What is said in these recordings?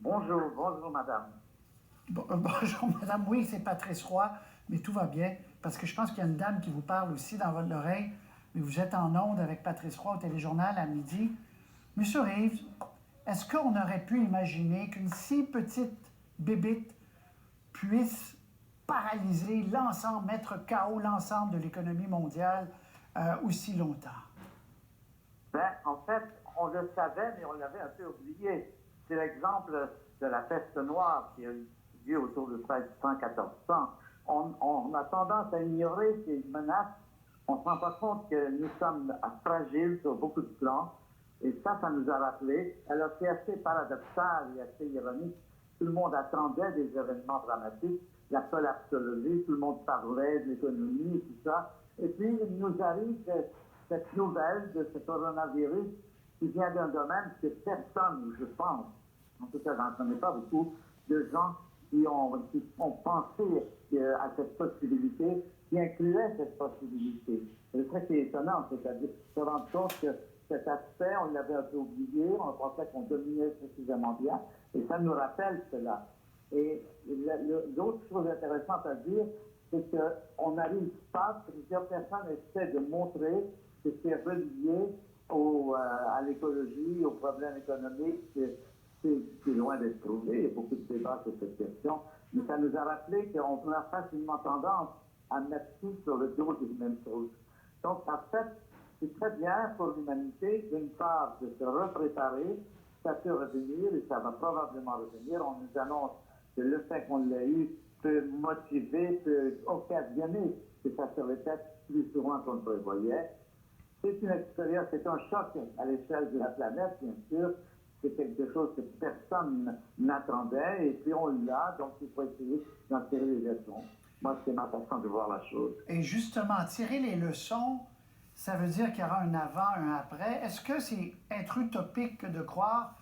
Bonjour madame. Bonjour, madame. Oui, c'est Patrice Roy, mais tout va bien. Parce que je pense qu'il y a une dame qui vous parle aussi dans votre oreille. Mais vous êtes en onde avec Patrice Roy au téléjournal à midi. Monsieur Reeves, est-ce qu'on aurait pu imaginer qu'une si petite bébite puisse paralyser l'ensemble, mettre KO l'ensemble de l'économie mondiale aussi longtemps? En fait, on le savait, mais on l'avait un peu oublié. C'est l'exemple de la peste noire qui a eu lieu autour de 1300-1400. On a tendance à ignorer ces menaces. On ne se rend pas compte que nous sommes fragiles sur beaucoup de plans. Et ça nous a rappelé. Alors, c'est assez paradoxal et assez ironique. Tout le monde attendait des événements dramatiques, la collapsologie, tout le monde parlait de l'économie et tout ça. Et puis, il nous arrive cette nouvelle de ce coronavirus qui vient d'un domaine que personne, je pense, en tout cas, j'en connais pas beaucoup, de gens qui ont pensé à cette possibilité, qui incluaient cette possibilité. C'est ça qui est étonnant, c'est-à-dire se rendre compte que cet aspect, on l'avait un peu oublié, on pensait qu'on dominait suffisamment bien, et ça nous rappelle cela. Et l'autre chose intéressante à dire, c'est qu'on n'arrive pas, plusieurs personnes essaient de montrer que c'est relié à l'écologie, aux problèmes économiques, c'est loin d'être prouvé. Il y a beaucoup de débats sur cette question. Mais ça nous a rappelé qu'on a facilement tendance à mettre tout sur le dos des mêmes choses. Donc, en fait, c'est très bien pour l'humanité, d'une part, de se repréparer. Ça peut revenir et ça va probablement revenir. On nous annonce que le fait qu'on l'ait eu peut motiver, peut occasionner que ça se répète plus souvent qu'on le prévoyait. C'est une expérience, c'est un choc à l'échelle de la planète, bien sûr. C'est quelque chose que personne n'attendait, et puis on l'a, donc il faut essayer d'en tirer les leçons. Moi, c'est ma façon de voir la chose. Et justement, tirer les leçons, ça veut dire qu'il y aura un avant, un après. Est-ce que c'est être utopique de croire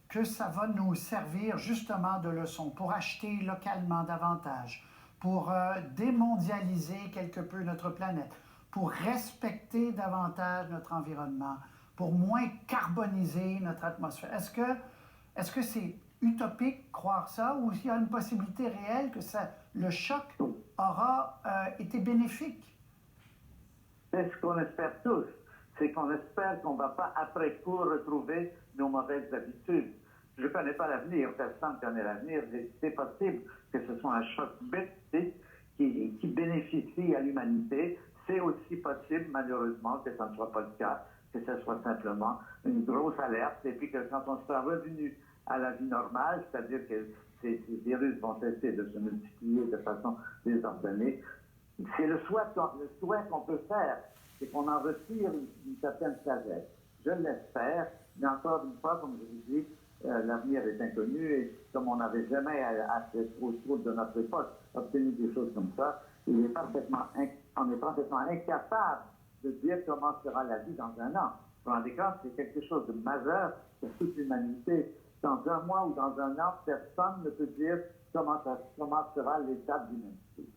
que ça va nous servir justement de leçon pour acheter localement davantage, pour démondialiser quelque peu notre planète, pour respecter davantage notre environnement, pour moins carboniser notre atmosphère? Est-ce que c'est utopique croire ça, ou il y a une possibilité réelle que le choc aura été bénéfique? C'est ce qu'on espère tous. C'est qu'on espère qu'on ne va pas, après coup, retrouver nos mauvaises habitudes. Je ne connais pas l'avenir, personne ne connaît l'avenir. C'est possible que ce soit un choc bête qui bénéficie à l'humanité. C'est aussi possible, malheureusement, que ça ne soit pas le cas, que ce soit simplement une grosse alerte, et puis que quand on sera revenu à la vie normale, c'est-à-dire que ces virus vont cesser de se multiplier de façon désordonnée, c'est le souhait qu'on peut faire, c'est qu'on en retire une certaine sagesse. Je l'espère, mais encore une fois, comme je vous dis, l'avenir est inconnu, et comme on n'avait jamais, au cours de notre époque, obtenu des choses comme ça, on est parfaitement incapable de dire comment sera la vie dans un an. Vous vous rendez compte, c'est quelque chose de majeur pour toute l'humanité. Dans un mois ou dans un an, personne ne peut dire comment sera l'état de l'humanité.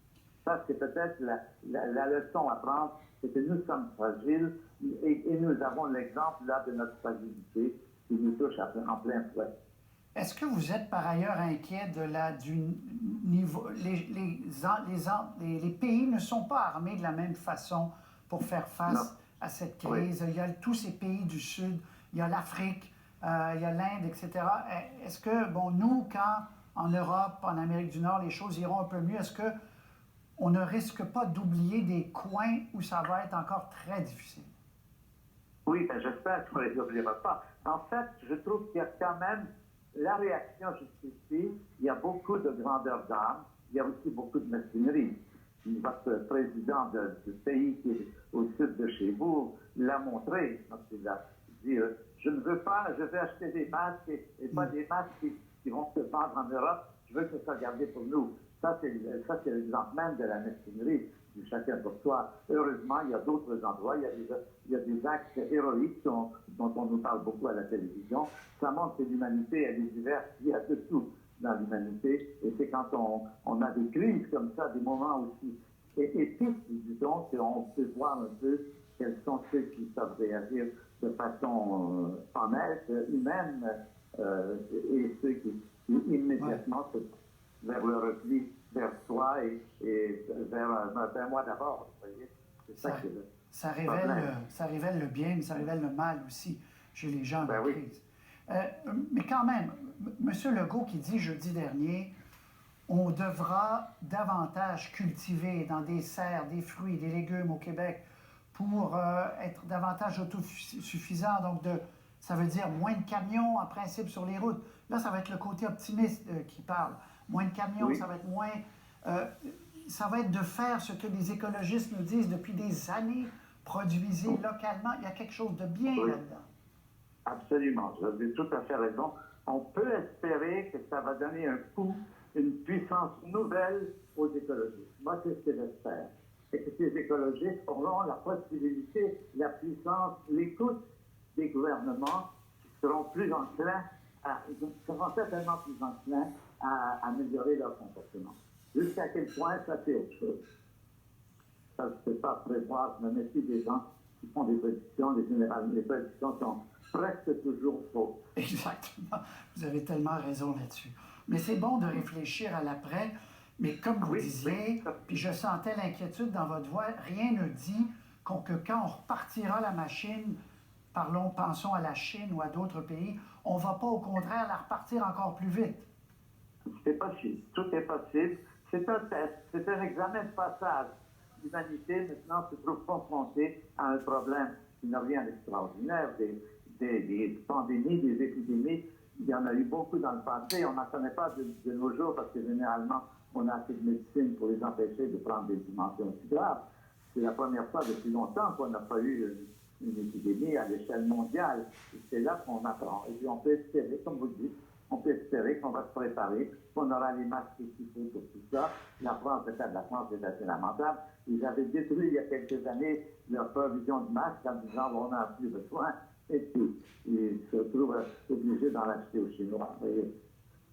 Ça, c'est peut-être la leçon à prendre, c'est que nous sommes fragiles, et nous avons l'exemple là de notre fragilité qui nous touche en plein fouet. Est-ce que vous êtes par ailleurs inquiet du niveau... Les pays ne sont pas armés de la même façon pour faire face à cette crise. Oui. Il y a tous ces pays du Sud, il y a l'Afrique, il y a l'Inde, etc. Est-ce que, nous, quand en Europe, en Amérique du Nord, les choses iront un peu mieux, est-ce qu'on ne risque pas d'oublier des coins où ça va être encore très difficile? Oui, j'espère qu'on ne les oubliera pas. En fait, je trouve qu'il y a quand même la réaction jusqu'ici. Il y a beaucoup de grandeur d'âme, il y a aussi beaucoup de mesquinerie. Votre président du pays qui est au sud de chez vous l'a montré quand il a dit je ne veux pas, je vais acheter des masques et pas des masques qui vont se vendre en Europe, je veux que ça soit gardé pour nous. Ça, c'est l'exemple même de la mesquinerie du chacun pour soi. Heureusement, il y a d'autres endroits, il y a des actes héroïques dont on nous parle beaucoup à la télévision. Ça montre que l'humanité, elle est diverse, il y a de tout dans l'humanité. Et c'est quand on a des crises comme ça, des moments aussi épiques, disons, qu'on peut voir un peu quels sont ceux qui savent réagir de façon honnête, humaine, et ceux qui non, c'est vers le repli vers soi et vers moi d'abord. Vous voyez, c'est ça qui est le problème. Ça révèle le bien, mais ça révèle le mal aussi chez les gens Ben en oui. crise. Mais quand même, M. Legault qui dit jeudi dernier, on devra davantage cultiver dans des serres, des fruits, des légumes au Québec pour être davantage autosuffisant. Donc, ça veut dire moins de camions en principe sur les routes. Là, ça va être le côté optimiste qui parle. Moins de camions, Oui. ça va être moins... ça va être de faire ce que les écologistes nous disent depuis des années, produisez localement. Il y a quelque chose de bien là-dedans. Absolument, vous avez tout à fait raison. On peut espérer que ça va donner un coup, une puissance nouvelle aux écologistes. Moi, c'est ce que j'espère. Et que ces écologistes auront la possibilité, la puissance, l'écoute des gouvernements qui seront plus enclins, seront certainement plus enclins à améliorer leur comportement. Jusqu'à quel point, ça c'est autre chose. Ça, je ne peux pas prévoir. Je me méfie des gens qui font des prédictions. Les prédictions sont presque toujours fausses. Exactement. Vous avez tellement raison là-dessus. Mais c'est bon de réfléchir à l'après. Mais comme vous disiez, puis je sentais l'inquiétude dans votre voix, rien ne dit que quand on repartira la machine, pensons à la Chine ou à d'autres pays, on ne va pas au contraire la repartir encore plus vite. C'est possible. Tout est possible. C'est un test. C'est un examen de passage. L'humanité, maintenant, se trouve confrontée à un problème qui n'a rien d'extraordinaire. Des pandémies, des épidémies, il y en a eu beaucoup dans le passé. On n'en connaît pas de nos jours parce que généralement, on a assez de médecine pour les empêcher de prendre des dimensions aussi graves. C'est la première fois depuis longtemps qu'on n'a pas eu une épidémie à l'échelle mondiale. Et c'est là qu'on apprend. Et puis on peut espérer, comme vous le dites, on peut espérer qu'on va se préparer, qu'on aura les masques qu'il faut pour tout ça. La France, peut-être la France est assez lamentable. Ils avaient détruit il y a quelques années leur provision de masques en disant on n'en a plus besoin. Et puis, ils se retrouvent obligés d'en acheter aux Chinois.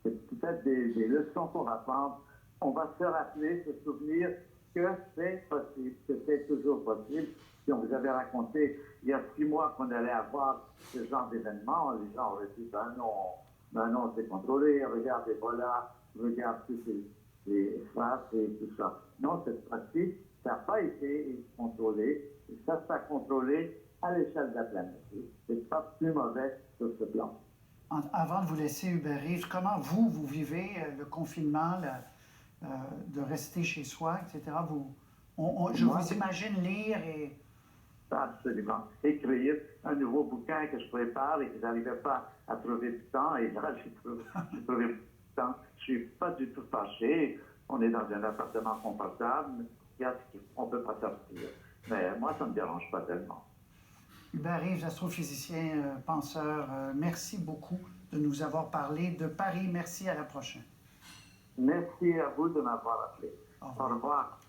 C'est peut-être des leçons qu'on va prendre. On va se rappeler, se souvenir que c'est possible, que c'est toujours possible. Si on vous avait raconté il y a 6 mois qu'on allait avoir ce genre d'événement, les gens auraient dit ben non, c'est contrôlé, regarde Ebola, regarde toutes les phrases et tout ça. Non, cette fois-ci, ça n'a pas été contrôlé, et ça sera contrôlé à l'échelle de la planète. C'est pas plus mauvais sur ce plan. Avant de vous laisser, Hubert Reeves, comment vous vivez le confinement, de rester chez soi, etc. Je vous imagine lire et... Absolument. Écrire un nouveau bouquin que je prépare et que je n'arrivais pas à trouver du temps. Et là, j'ai trouvé du temps. Je ne suis pas du tout fâché. On est dans un appartement confortable. On ne peut pas sortir. Mais moi, ça ne me dérange pas tellement. Hubert Reeves, astrophysicien, penseur, merci beaucoup de nous avoir parlé de Paris. Merci, à la prochaine. Merci à vous de m'avoir appelé. Au revoir. Au revoir.